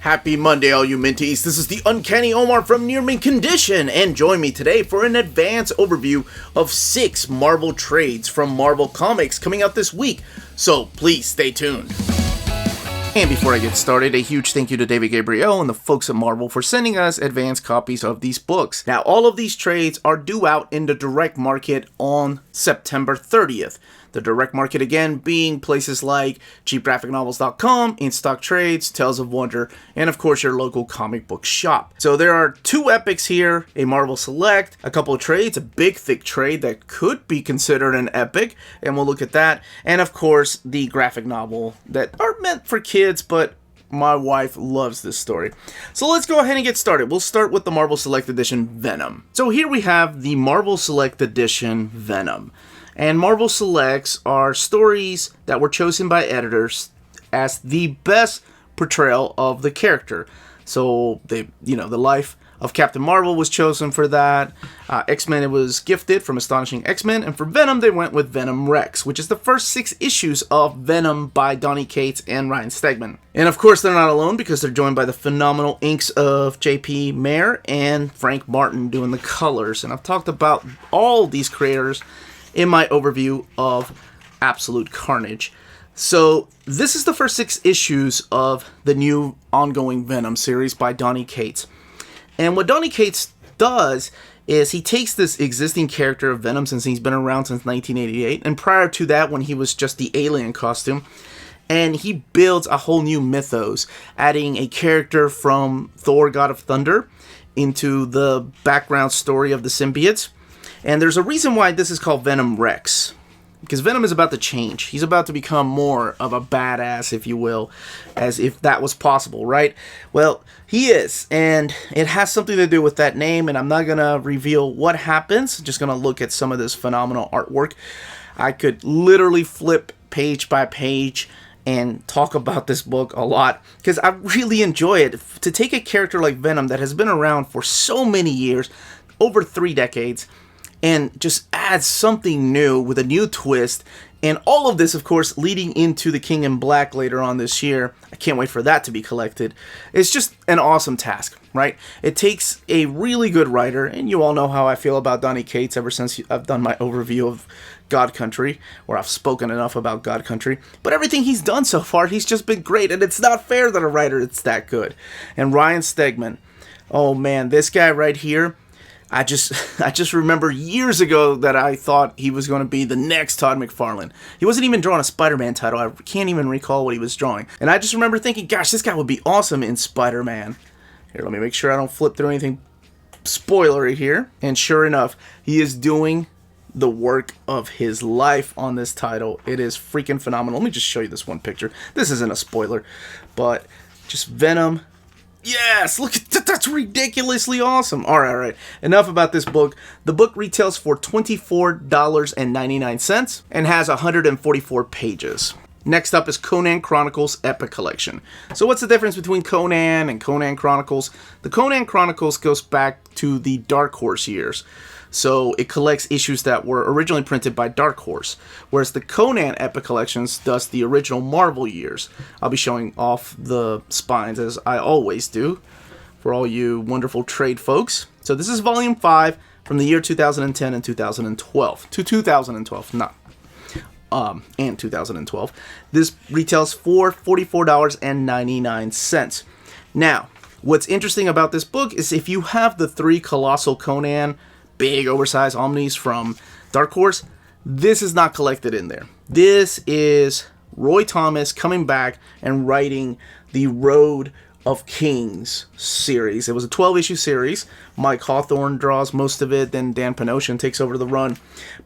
Happy Monday, all you minties. This is the Uncanny Omar from Near Mint Condition, and join me today for an advance overview of 6 Marvel trades from Marvel Comics coming out this week, so please stay tuned. And before I get started, a huge thank you to David Gabriel and the folks at Marvel for sending us advance copies of these books. Now, all of these trades are due out in the direct market on September 30th. The direct market, again, being places like cheapgraphicnovels.com, In Stock Trades, Tales of Wonder, and of course your local comic book shop. So there are 2 epics here, a Marvel Select, a couple of trades, a big thick trade that could be considered an epic, and we'll look at that, and of course the graphic novel that are meant for kids, but my wife loves this story. So let's go ahead and get started. We'll start with the Marvel Select Edition Venom. So here we have the Marvel Select Edition Venom. And Marvel Selects are stories that were chosen by editors as the best portrayal of the character. So the life of Captain Marvel was chosen for that. X-Men, it was Gifted from Astonishing X-Men, and for Venom they went with Venom Rex, which is the first 6 issues of Venom by Donny Cates and Ryan Stegman. And of course they're not alone because they're joined by the phenomenal inks of J.P. Mayer and Frank Martin doing the colors. And I've talked about all these creators in my overview of Absolute Carnage. So this is the first 6 issues of the new ongoing Venom series by Donny Cates. And what Donny Cates does is he takes this existing character of Venom, since he's been around since 1988, and prior to that when he was just the alien costume, and he builds a whole new mythos, adding a character from Thor, God of Thunder, into the background story of the symbiotes. And there's a reason why this is called Venom Rex, because Venom is about to change. He's about to become more of a badass, if you will, as if that was possible, right? Well, he is, and it has something to do with that name, and I'm not going to reveal what happens. I'm just going to look at some of this phenomenal artwork. I could literally flip page by page and talk about this book a lot, because I really enjoy it. To take a character like Venom that has been around for so many years, over 3 decades, and just add something new with a new twist, and all of this, of course, leading into The King in Black later on this year. I can't wait for that to be collected. It's just an awesome task, right? It takes a really good writer, and you all know how I feel about Donny Cates ever since I've done my overview of God Country, or I've spoken enough about God Country, but everything he's done so far, he's just been great, and it's not fair that a writer is that good. And Ryan Stegman, oh man, this guy right here, I just remember years ago that I thought he was going to be the next Todd McFarlane. He wasn't even drawing a Spider-Man title. I can't even recall what he was drawing. And I just remember thinking, gosh, this guy would be awesome in Spider-Man. Here, let me make sure I don't flip through anything spoilery here. And sure enough, he is doing the work of his life on this title. It is freaking phenomenal. Let me just show you this one picture. This isn't a spoiler, but just Venom. Yes, look at that, that's ridiculously awesome. All right. Enough about this book. The book retails for $24.99 and has 144 pages. Next up is Conan Chronicles Epic Collection. So what's the difference between Conan and Conan Chronicles? The Conan Chronicles goes back to the Dark Horse years. So it collects issues that were originally printed by Dark Horse, whereas the Conan Epic Collections does the original Marvel years. I'll be showing off the spines, as I always do, for all you wonderful trade folks. So this is Volume 5 from the year 2010 and 2012. And 2012. This retails for $44.99. Now, what's interesting about this book is if you have the 3 Colossal Conan big oversized omnis from Dark Horse, this is not collected in there. This is Roy Thomas coming back and writing the Road of Kings series. It was a 12-issue series. Mike Hawthorne draws most of it, then Dan Panosian takes over the run.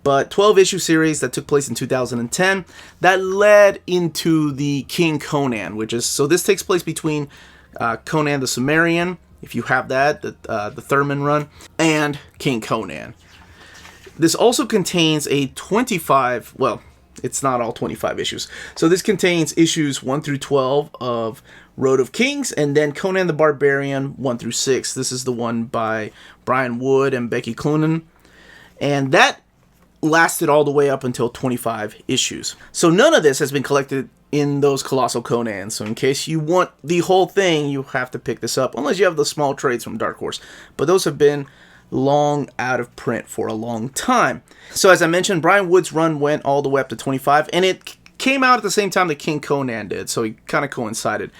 But 12-issue series that took place in 2010 that led into the King Conan, which is, so this takes place between Conan the Cimmerian, if you have that, the Thurman run, and King Conan. This also contains a 25, well, it's not all 25 issues. So this contains issues 1 through 12 of Road of Kings, and then Conan the Barbarian 1 through 6. This is the one by Brian Wood and Becky Cloonan. And that lasted all the way up until 25 issues. So none of this has been collected in those Colossal Conans. So in case you want the whole thing, you have to pick this up, unless you have the small trades from Dark Horse. But those have been long out of print for a long time. So as I mentioned, Brian Wood's run went all the way up to 25, and it came out at the same time that King Conan did, so it kind of coincided.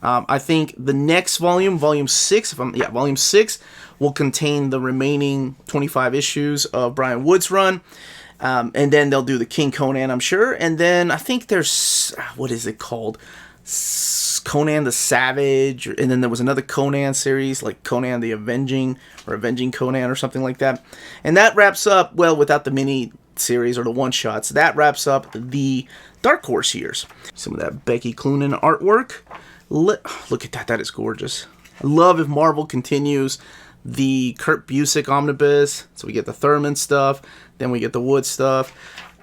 I think the next volume, volume 6, volume 6, will contain the remaining 25 issues of Brian Wood's run. And then they'll do the King Conan, I'm sure. And then I think there's, what is it called? Conan the Savage. And then there was another Conan series, like Conan the Avenging, or Avenging Conan, or something like that. And that wraps up, well, without the mini series or the one-shots, that wraps up the Dark Horse years. Some of that Becky Cloonan artwork. Look at that, that is gorgeous. I love if Marvel continues the Kurt Busiek omnibus, so we get the Thurman stuff, then we get the Wood stuff.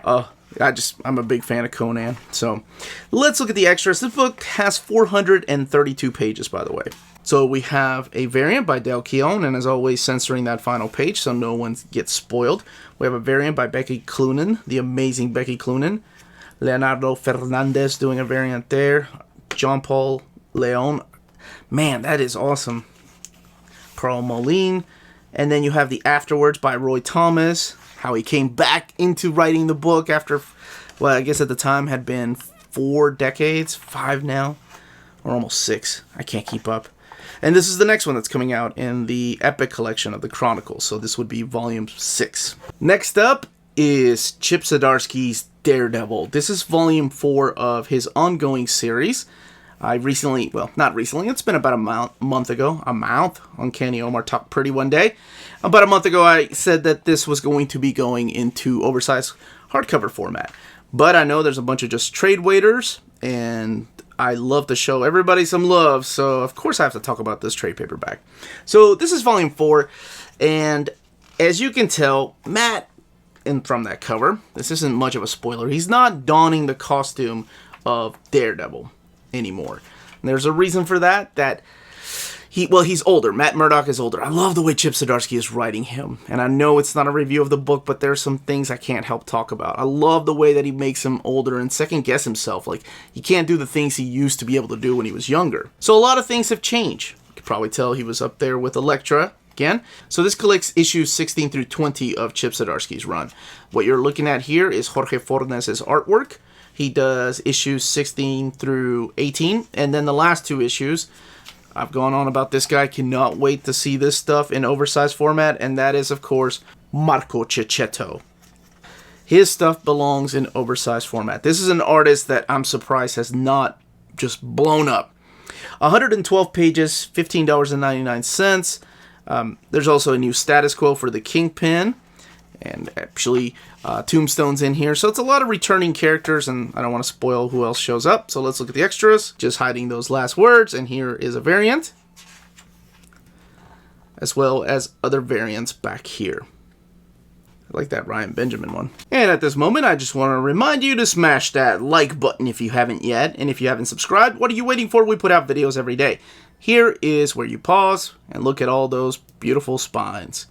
I'm a big fan of Conan. So let's look at the extras. This book has 432 pages, by the way. So we have a variant by Dale Keown, and as always, censoring that final page so no one gets spoiled. We have a variant by Becky Cloonan, the amazing Becky Cloonan. Leonardo Fernandez doing a variant there. John Paul Leon. Man, that is awesome. Carl Moline. And then you have the afterwards by Roy Thomas. How he came back into writing the book after, well, I guess at the time had been 4 decades. 5 now. Or almost 6. I can't keep up. And this is the next one that's coming out in the Epic collection of the Chronicles. So this would be volume 6. Next up is Chip Zdarsky's Daredevil. This is volume 4 of his ongoing series. I recently, well, not recently, it's been about a month ago, Uncanny Omar talked pretty one day. About a month ago, I said that this was going to be going into oversized hardcover format. But I know there's a bunch of just trade waiters, and I love to show everybody some love, so of course I have to talk about this trade paperback. So this is volume 4, and as you can tell, Matt, and from that cover, this isn't much of a spoiler, he's not donning the costume of Daredevil anymore. And there's a reason for that he's older. Matt Murdock is older. I love the way Chip Zdarsky is writing him. And I know it's not a review of the book, but there's some things I can't help talk about. I love the way that he makes him older and second guess himself. Like, he can't do the things he used to be able to do when he was younger. So a lot of things have changed. You can probably tell he was up there with Elektra again. So this collects issues 16 through 20 of Chip Zdarsky's run. What you're looking at here is Jorge Fornes's artwork. He does issues 16 through 18, and then the last 2 issues, I've gone on about this guy, cannot wait to see this stuff in oversized format, and that is, of course, Marco Checchetto. His stuff belongs in oversized format. This is an artist that I'm surprised has not just blown up. 112 pages, $15.99. There's also a new status quo for the Kingpin, and actually Tombstone's in here. So it's a lot of returning characters, and I don't want to spoil who else shows up. So let's look at the extras, just hiding those last words, and here is a variant, as well as other variants back here. I like that Ryan Benjamin one. And at this moment, I just want to remind you to smash that like button if you haven't yet, and if you haven't subscribed, what are you waiting for? We put out videos every day. Here is where you pause and look at all those beautiful spines.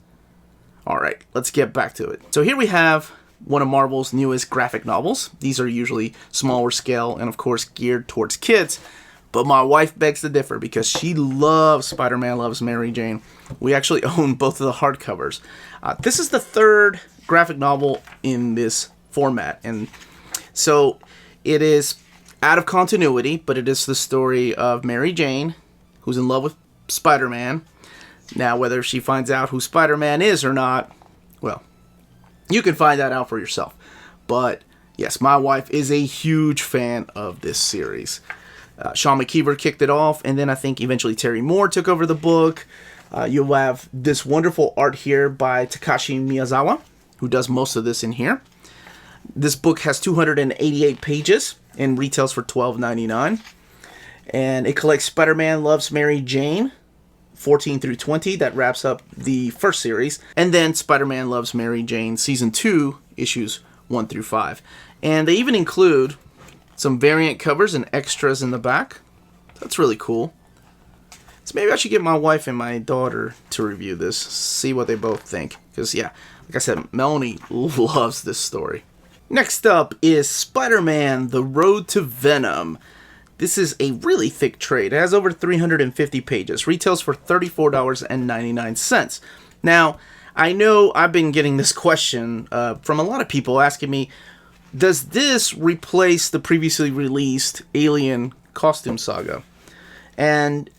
Alright, let's get back to it. So here we have one of Marvel's newest graphic novels. These are usually smaller scale and of course geared towards kids. But my wife begs to differ because she loves Spider-Man Loves Mary Jane. We actually own both of the hardcovers. This is the 3rd graphic novel in this format. And so it is out of continuity, but it is the story of Mary Jane, who's in love with Spider-Man. Now, whether she finds out who Spider-Man is or not, well, you can find that out for yourself. But, yes, my wife is a huge fan of this series. Sean McKeever kicked it off, and then I think eventually Terry Moore took over the book. You'll have this wonderful art here by Takashi Miyazawa, who does most of this in here. This book has 288 pages and retails for $12.99. And it collects Spider-Man Loves Mary Jane, 14 through 20. That wraps up the first series. And then Spider-Man Loves Mary Jane Season 2, issues 1 through 5. And they even include some variant covers and extras in the back. That's really cool. So maybe I should get my wife and my daughter to review this, see what they both think. Because, yeah, like I said, Melanie loves this story. Next up is Spider-Man: The Road to Venom. This is a really thick trade. It has over 350 pages. Retails for $34.99. Now, I know I've been getting this question from a lot of people asking me, does this replace the previously released Alien Costume Saga? And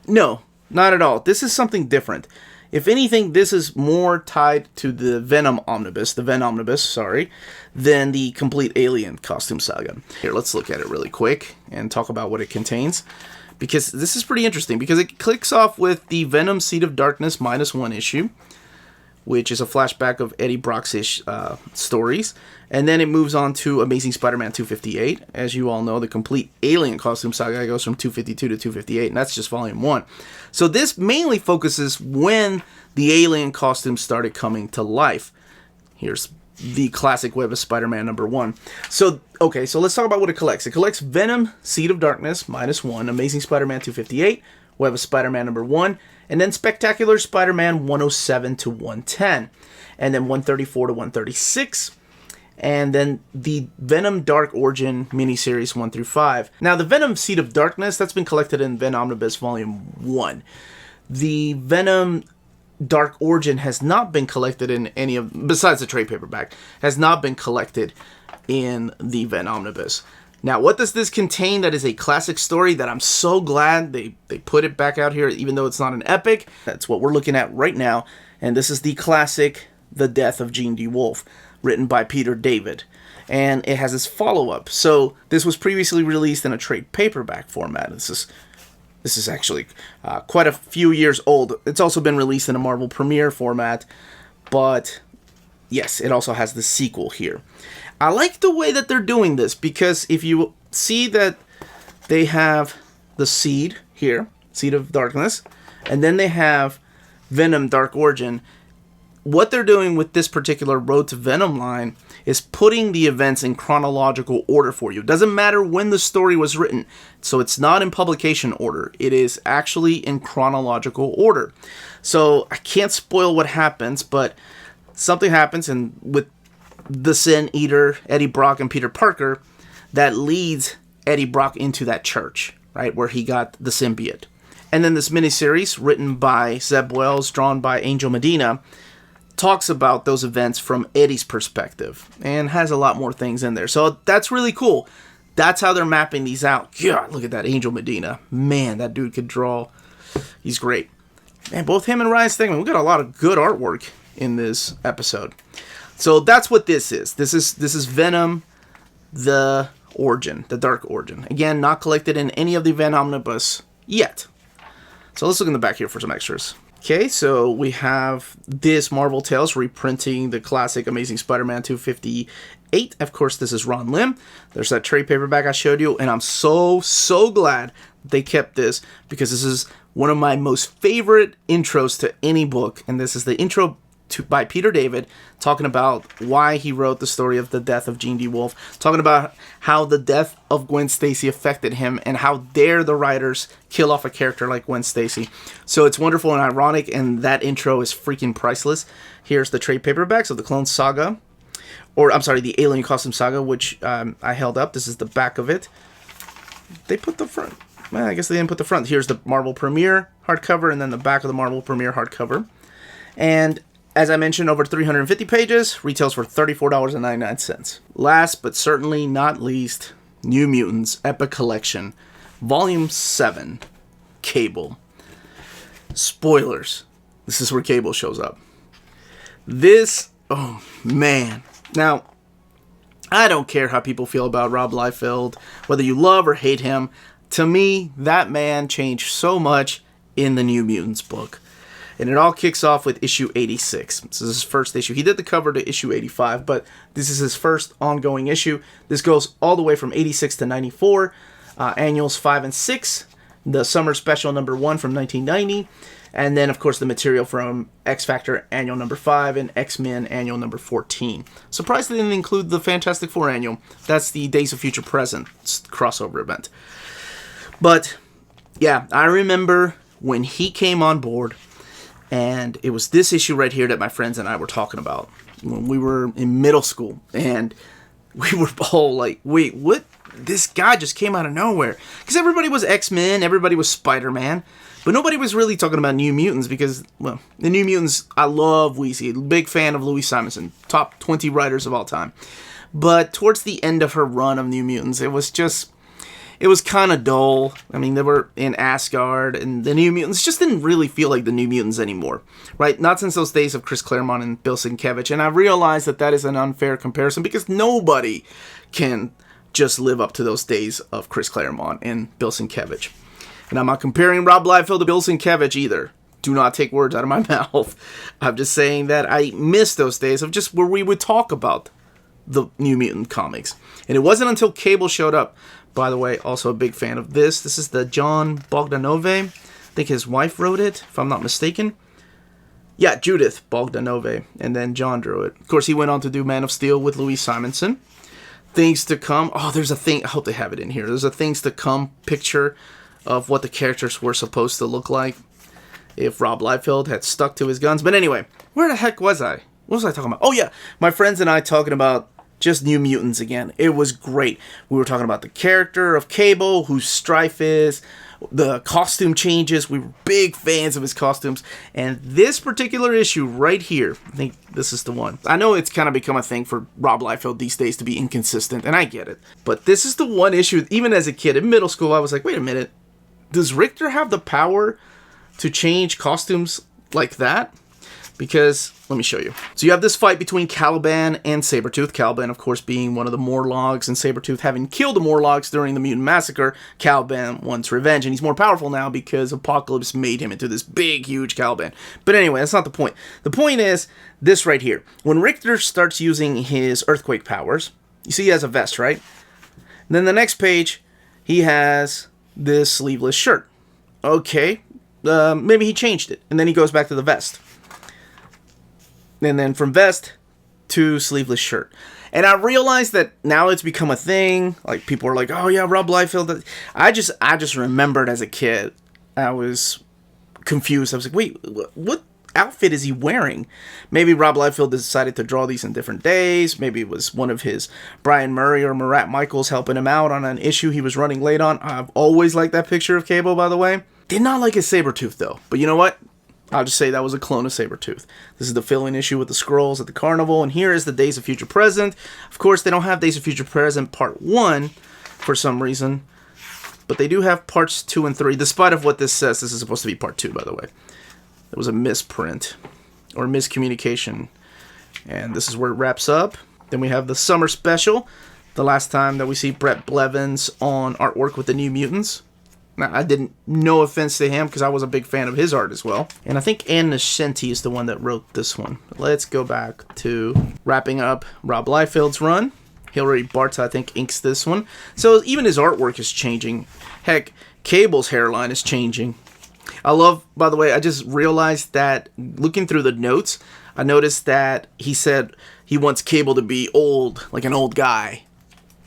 no, not at all. This is something different. If anything, this is more tied to the Venom Omnibus, than the complete Alien Costume Saga. Here, let's look at it really quick and talk about what it contains, because this is pretty interesting, because it kicks off with the Venom Seed of Darkness -1 issue, which is a flashback of Eddie Brock's stories, and then it moves on to Amazing Spider-Man 258. As you all know, the complete Alien Costume Saga goes from 252 to 258, and that's just volume 1. So this mainly focuses when the alien costumes started coming to life. Here's the classic Web of Spider-Man #1. So let's talk about what it collects. It collects Venom Seed of Darkness -1, Amazing Spider-Man 258, Web of Spider-Man #1, and then Spectacular Spider-Man 107 to 110, and then 134 to 136, and then the Venom Dark Origin miniseries 1 through 5. Now, the Venom Seed of Darkness, that's been collected in Venom Omnibus Volume 1. The Venom Dark Origin has not been collected in any of, besides the trade paperback, has not been collected in the Venom Omnibus. Now, what does this contain that is a classic story that I'm so glad they put it back out here, even though it's not an epic? That's what we're looking at right now, and this is the classic The Death of Jean D. Wolfe, written by Peter David, and it has its follow-up. So this was previously released in a trade paperback format. This is actually quite a few years old. It's also been released in a Marvel Premiere format, but yes, it also has the sequel here. I like the way that they're doing this, because if you see that they have the Seed here, Seed of Darkness, and then they have Venom Dark Origin, what they're doing with this particular Road to Venom line is putting the events in chronological order for you. It doesn't matter when the story was written, so it's not in publication order. It is actually in chronological order. So I can't spoil what happens, but something happens, and with the Sin Eater, Eddie Brock, and Peter Parker, that leads Eddie Brock into that church, right, where he got the symbiote. And then this miniseries, written by Zeb Wells, drawn by Angel Medina, talks about those events from Eddie's perspective and has a lot more things in there. So that's really cool. That's how they're mapping these out. God, look at that Angel Medina. Man, that dude could draw. He's great. Man, both him and Ryan Stegman, we got a lot of good artwork in this episode. So that's what this is. This is Venom, the Origin, the Dark Origin. Again, not collected in any of the Venom Omnibus yet. So let's look in the back here for some extras. Okay, so we have this Marvel Tales reprinting the classic Amazing Spider-Man 258. Of course, this is Ron Lim. There's that trade paperback I showed you, and I'm so glad they kept this, because this is one of my most favorite intros to any book, and this is the intro by Peter David, talking about why he wrote the story of the death of Jean D. Wolfe, talking about how the death of Gwen Stacy affected him, and how dare the writers kill off a character like Gwen Stacy. So it's wonderful and ironic, and that intro is freaking priceless. Here's the trade paperbacks of the Clone Saga, or I'm sorry, the Alien Costume Saga, which I held up. This is the back of it. They put the front. Well, I guess they didn't put the front. Here's the Marvel Premiere hardcover, and then the back of the Marvel Premiere hardcover. And as I mentioned, over 350 pages, retails for $34.99. Last but certainly not least, New Mutants Epic Collection, Volume 7, Cable. Spoilers. This is where Cable shows up. This, oh man. Now, I don't care how people feel about Rob Liefeld, whether you love or hate him. To me, that man changed so much in the New Mutants book. And it all kicks off with issue 86. This is his first issue. He did the cover to issue 85, but this is his first ongoing issue. This goes all the way from 86 to 94, annuals 5 and 6, the summer special number 1 from 1990, and then, of course, the material from X Factor annual number 5 and X-Men annual number 14. Surprised they didn't include the Fantastic Four annual. That's the Days of Future Present crossover event. But, yeah, I remember when he came on board, and it was this issue right here that my friends and I were talking about when we were in middle school. And we were all like, wait, what? This guy just came out of nowhere. Because everybody was X-Men, everybody was Spider-Man, but nobody was really talking about New Mutants because, well, the New Mutants, I love Weezy, big fan of Louise Simonson, top 20 writers of all time. But towards the end of her run of New Mutants, it was kind of dull. I mean, they were in Asgard, and the New Mutants just didn't really feel like the New Mutants anymore, right? Not since those days of Chris Claremont and Bill Sienkiewicz, and I realize that is an unfair comparison because nobody can just live up to those days of Chris Claremont and Bill Sienkiewicz. And I'm not comparing Rob Liefeld to Bill Sienkiewicz either. Do not take words out of my mouth. I'm just saying that I miss those days of just where we would talk about the New Mutant comics. And it wasn't until Cable showed up. By the way, also a big fan of this. This is the John Bogdanove. I think his wife wrote it, if I'm not mistaken. Yeah, Judith Bogdanove. And then John drew it. Of course, he went on to do Man of Steel with Louise Simonson. Things to come. Oh, there's a thing. I hope they have it in here. There's a Things to Come picture of what the characters were supposed to look like if Rob Liefeld had stuck to his guns. But anyway, where the heck was I? What was I talking about? Oh, yeah. My friends and I talking about just New Mutants again. It was great. We were talking about the character of Cable, who Strife is, the costume changes. We were big fans of his costumes. And this particular issue right here, I think this is the one. I know it's kind of become a thing for Rob Liefeld these days to be inconsistent, and I get it. But this is the one issue, even as a kid in middle school, I was like, wait a minute. Does Richter have the power to change costumes like that? Because, let me show you. So you have this fight between Caliban and Sabretooth. Caliban, of course, being one of the Morlocks, and Sabretooth having killed the Morlocks during the Mutant Massacre. Caliban wants revenge, and he's more powerful now because Apocalypse made him into this big, huge Caliban. But anyway, that's not the point. The point is this right here. When Richter starts using his earthquake powers, you see he has a vest, right? And then the next page, he has this sleeveless shirt. Okay, maybe he changed it, and then he goes back to the vest. And then from vest to sleeveless shirt. And I realized that now it's become a thing. Like, people are like, oh yeah, Rob Liefeld. I just remembered as a kid, I was confused. I was like, wait, what outfit is he wearing? Maybe Rob Liefeld decided to draw these in different days. Maybe it was one of his Brian Murray or Marat Michaels helping him out on an issue he was running late on. I've always liked that picture of Cable, by the way. Did not like his Sabretooth, though. But you know what? I'll just say that was a clone of Sabretooth. This is the fill-in issue with the Skrulls at the carnival, and here is the Days of Future Present. Of course, they don't have Days of Future Present Part 1 for some reason, but they do have Parts 2 and 3. Despite of what this says, this is supposed to be Part 2, by the way. There was a misprint, or miscommunication, and this is where it wraps up. Then we have the Summer Special, the last time that we see Brett Blevins on artwork with the New Mutants. Now, I didn't, no offense to him, because I was a big fan of his art as well. And I think Ann Nescenti is the one that wrote this one. Let's go back to wrapping up Rob Liefeld's run. Hilary Barta, I think, inks this one. So even his artwork is changing. Heck, Cable's hairline is changing. I love, by the way, I just realized that looking through the notes, I noticed that he said he wants Cable to be old, like an old guy.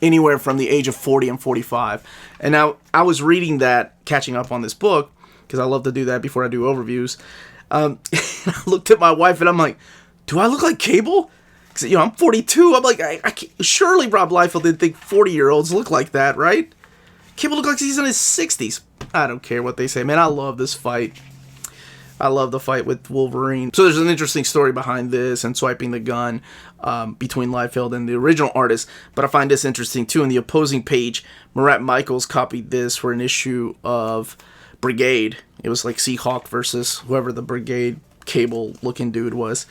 Anywhere from the age of 40 and 45. And now, I was reading that, catching up on this book, because I love to do that before I do overviews. I looked at my wife, and I'm like, do I look like Cable? Because, you know, I'm 42. I'm like, I can't, surely Rob Liefeld didn't think 40-year-olds look like that, right? Cable look like he's in his 60s. I don't care what they say. Man, I love this fight. I love the fight with Wolverine. So there's an interesting story behind this and swiping the gun between Liefeld and the original artist. But I find this interesting too. In the opposing page, Marat Michaels copied this for an issue of Brigade. It was like Seahawk versus whoever the Brigade Cable looking dude was.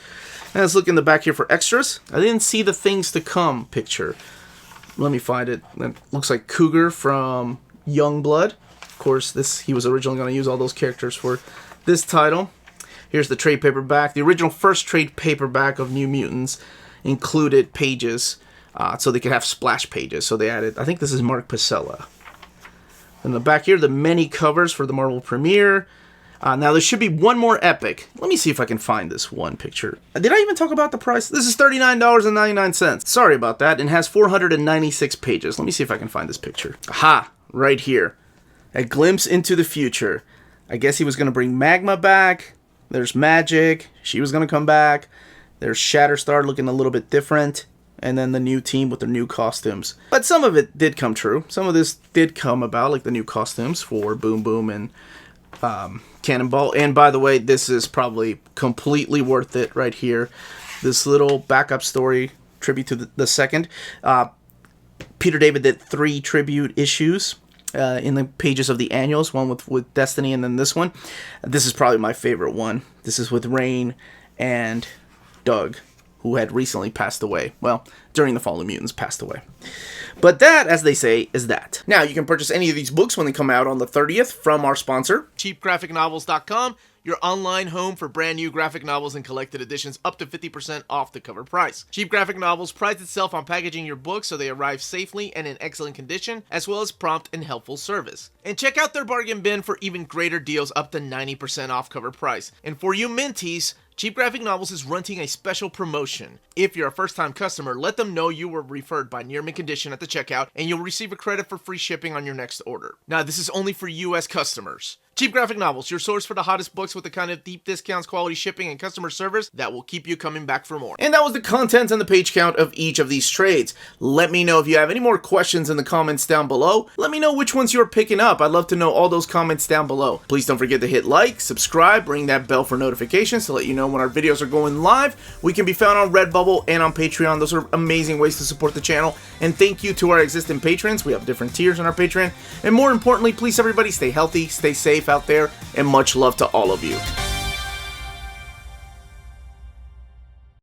And let's look in the back here for extras. I didn't see the Things to Come picture. Let me find it. It looks like Cougar from Youngblood. Of course, he was originally going to use all those characters for this title. Here's the trade paperback. The original first trade paperback of New Mutants included pages so they could have splash pages. So they added, I think this is Mark Pacella. In the back here, the many covers for the Marvel premiere. Now there should be one more epic. Let me see if I can find this one picture. Did I even talk about the price? This is $39.99. Sorry about that. And has 496 pages. Let me see if I can find this picture. Aha! Right here. A glimpse into the future. I guess he was going to bring Magma back. There's Magic. She was going to come back. There's Shatterstar looking a little bit different. and then the new team with their new costumes. But some of it did come true. Some of this did come about, like the new costumes for Boom Boom and Cannonball. And by the way, this is probably completely worth it right here. This little backup story, tribute to the second. Peter David did 3 tribute issues in the pages of the annuals, one with Destiny and then this one. This is probably my favorite one. This is with Rain and Doug, who had recently passed away. Well, during the Fall of Mutants, passed away. But that, as they say, is that. Now, you can purchase any of these books when they come out on the 30th from our sponsor, cheapgraphicnovels.com, your online home for brand new graphic novels and collected editions up to 50% off the cover price. Cheap Graphic Novels prides itself on packaging your books so they arrive safely and in excellent condition, as well as prompt and helpful service. And check out their bargain bin for even greater deals up to 90% off cover price. And for you Minties, Cheap Graphic Novels is running a special promotion. If you're a first-time customer, let them know you were referred by Near Mint Condition at the checkout, and you'll receive a credit for free shipping on your next order. Now, this is only for U.S. customers. Cheap Graphic Novels, your source for the hottest books with the kind of deep discounts, quality shipping, and customer service that will keep you coming back for more. And that was the content and the page count of each of these trades. Let me know if you have any more questions in the comments down below. Let me know which ones you're picking up. I'd love to know all those comments down below. Please don't forget to hit like, subscribe, ring that bell for notifications to let you know when our videos are going live. We can be found on Redbubble and on Patreon. Those are amazing ways to support the channel. And thank you to our existing patrons. We have different tiers on our Patreon. And more importantly, please everybody stay healthy, stay safe out there, and much love to all of you.